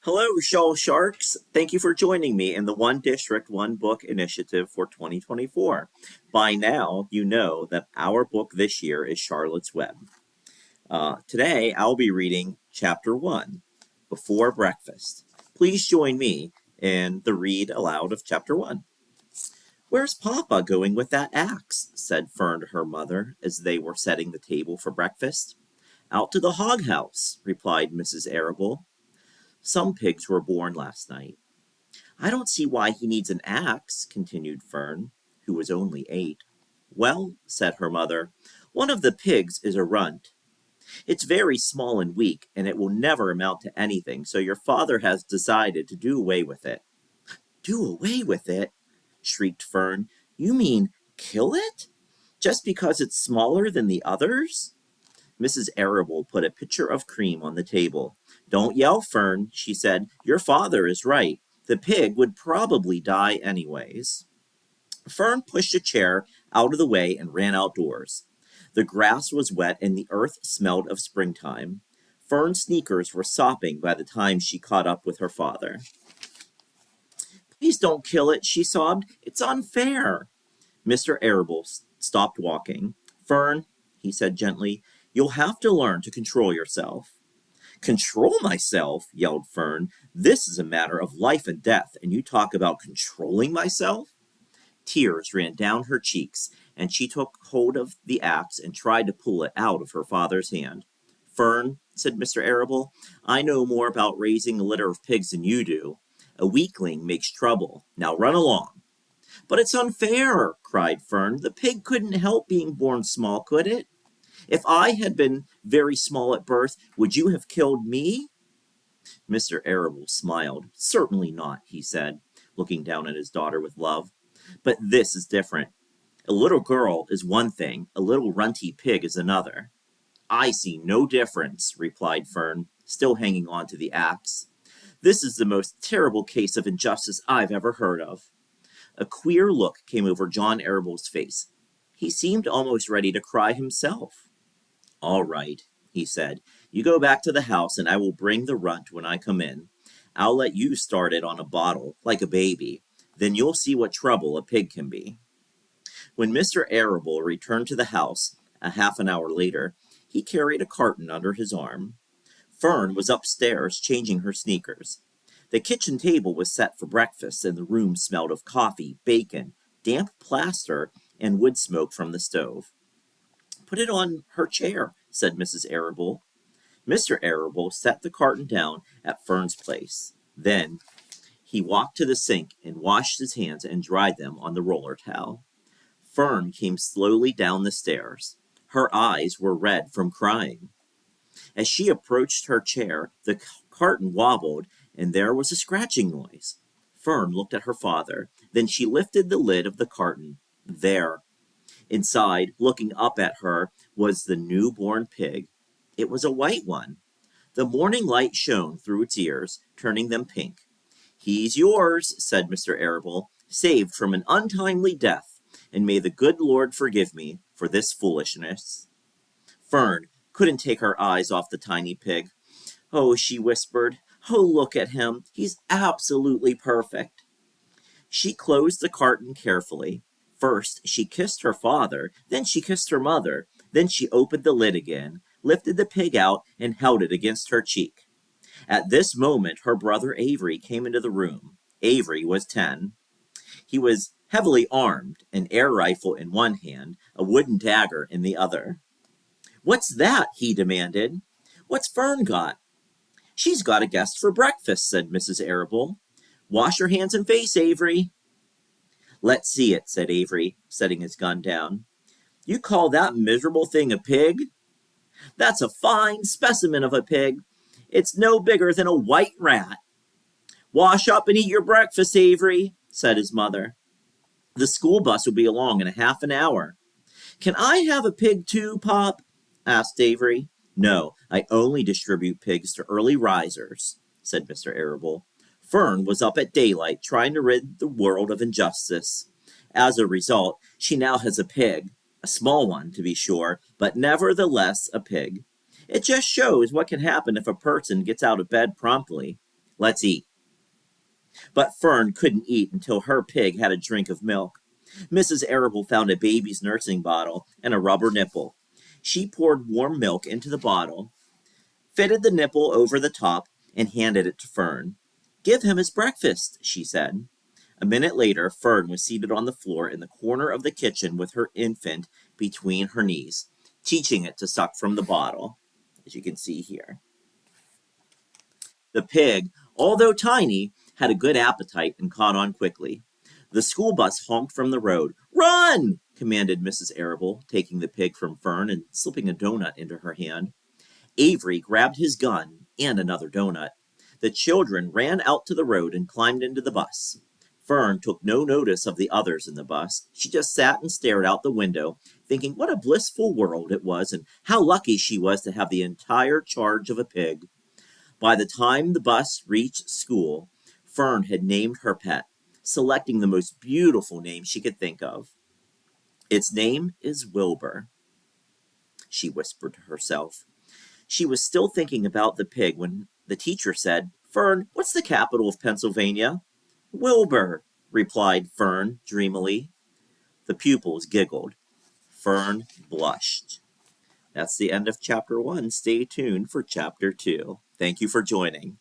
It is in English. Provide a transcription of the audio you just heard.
Hello, Shawl Sharks. Thank you for joining me in the One District, One Book initiative for 2024. By now, you know that our book this year is Charlotte's Web. Today, I'll be reading Chapter 1, Before Breakfast. Please join me in the read aloud of Chapter 1. "Where's Papa going with that axe?" said Fern to her mother as they were setting the table for breakfast. "Out to the hog house," replied Mrs. Arable. "Some pigs were born last night." "I don't see why he needs an axe," continued Fern, who was only 8. "Well," said her mother, "one of the pigs is a runt. It's very small and weak, and it will never amount to anything, so your father has decided to do away with it." "Do away with it?" shrieked Fern. "You mean kill it? Just because it's smaller than the others?" Mrs. Arable put a pitcher of cream on the table. "Don't yell, Fern," she said. "Your father is right. The pig would probably die anyways." Fern pushed a chair out of the way and ran outdoors. The grass was wet and the earth smelled of springtime. Fern's sneakers were sopping by the time she caught up with her father. "Please don't kill it," she sobbed. "It's unfair." Mr. Arable stopped walking. "Fern," he said gently, "you'll have to learn to control yourself." "Control myself?" yelled Fern. "This is a matter of life and death, and you talk about controlling myself?" Tears ran down her cheeks, and she took hold of the axe and tried to pull it out of her father's hand. "Fern," said Mr. Arable, "I know more about raising a litter of pigs than you do. A weakling makes trouble. Now run along." "But it's unfair," cried Fern. "The pig couldn't help being born small, could it? If I had been very small at birth, would you have killed me?" Mr. Arable smiled. "Certainly not," he said, looking down at his daughter with love. "But this is different. A little girl is one thing, a little runty pig is another." "I see no difference," replied Fern, still hanging on to the axe. "This is the most terrible case of injustice I've ever heard of." A queer look came over John Arable's face. He seemed almost ready to cry himself. "All right," he said. "You go back to the house, and I will bring the runt when I come in. I'll let you start it on a bottle, like a baby. Then you'll see what trouble a pig can be." When Mr. Arable returned to the house, a half an hour later, he carried a carton under his arm. Fern was upstairs changing her sneakers. The kitchen table was set for breakfast, and the room smelled of coffee, bacon, damp plaster, and wood smoke from the stove. "Put it on her chair," said Mrs. Arable. Mr. Arable set the carton down at Fern's place. Then he walked to the sink and washed his hands and dried them on the roller towel. Fern came slowly down the stairs. Her eyes were red from crying. As she approached her chair, the carton wobbled, and there was a scratching noise. Fern looked at her father. Then she lifted the lid of the carton. There, inside, looking up at her, was the newborn pig. It was a white one. The morning light shone through its ears, turning them pink. "He's yours," said Mr. Arable, "saved from an untimely death, and may the good Lord forgive me for this foolishness." Fern couldn't take her eyes off the tiny pig. "Oh," she whispered, "oh, look at him. He's absolutely perfect." She closed the carton carefully. First, she kissed her father, then she kissed her mother, then she opened the lid again, lifted the pig out, and held it against her cheek. At this moment, her brother Avery came into the room. Avery was 10. He was heavily armed, an air rifle in one hand, a wooden dagger in the other. "What's that?" he demanded. "What's Fern got?" "She's got a guest for breakfast," said Mrs. Arable. "Wash your hands and face, Avery." "Let's see it," said Avery, setting his gun down. "You call that miserable thing a pig?" "That's a fine specimen of a pig. It's no bigger than a white rat." "Wash up and eat your breakfast, Avery," said his mother. "The school bus will be along in a half an hour." "Can I have a pig too, Pop?" asked Avery. "No, I only distribute pigs to early risers," said Mr. Arable. Fern was up at daylight trying to rid the world of injustice. As a result, she now has a pig. A small one, to be sure, but nevertheless a pig. It just shows what can happen if a person gets out of bed promptly. Let's eat. But Fern couldn't eat until her pig had a drink of milk. Mrs. Arable found a baby's nursing bottle and a rubber nipple. She poured warm milk into the bottle, fitted the nipple over the top, and handed it to Fern. Give him his breakfast, she said. A minute later, Fern was seated on the floor in the corner of the kitchen with her infant between her knees, teaching it to suck from the bottle, as you can see here. The pig, although tiny, had a good appetite and caught on quickly. The school bus honked from the road. Run! Commanded Mrs. Arable, taking the pig from Fern and slipping a donut into her hand. Avery grabbed his gun and another donut. The children ran out to the road and climbed into the bus. Fern took no notice of the others in the bus. She just sat and stared out the window, thinking what a blissful world it was and how lucky she was to have the entire charge of a pig. By the time the bus reached school, Fern had named her pet, selecting the most beautiful name she could think of. Its name is Wilbur, she whispered to herself. She was still thinking about the pig when the teacher said, Fern, what's the capital of Pennsylvania? Wilbur, replied Fern dreamily. The pupils giggled. Fern blushed. That's the end of chapter 1. Stay tuned for chapter 2. Thank you for joining.